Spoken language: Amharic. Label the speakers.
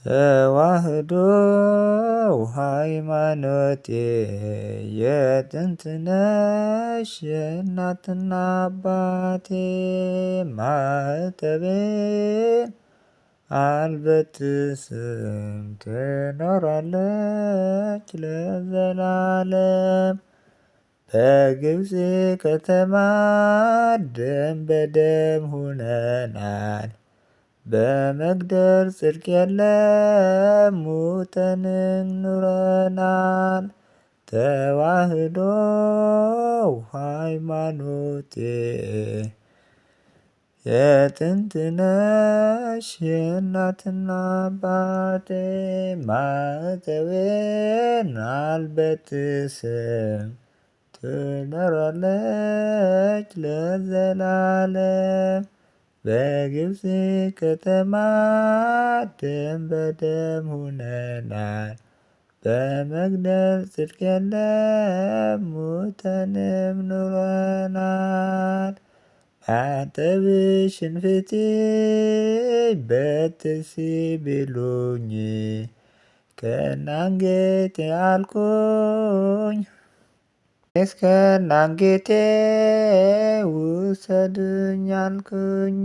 Speaker 1: ተዋህዶ ሃይማኖቴ የጥንት ነሽ የእናትና አባቴ ማኅተቤን አልበጥስም ትኖራለች ለዘላለም። በግብፅ ከተማ ደም በደም ሁነናል። በመግደል ጽድቅ የለም ሙተን ኑረናል። ተዋህዶ ሃይማኖቴ የጥንት ነሽ የእናትና አባቴ ማኅተቤን አልበጥስም ትኖራለች ለዘላለም። በግብፅ ከተማ ደም በደም ሁነናል። በመግደል ጽድቅ የለም ሙተንም ኑረናል። ማኅተብሽን ፍቺ በጥፊ ቢሉኝ ከነአንገቴ አልኩኝ። እስከነአንገቴ ውሰዱኝ አልኩኝ።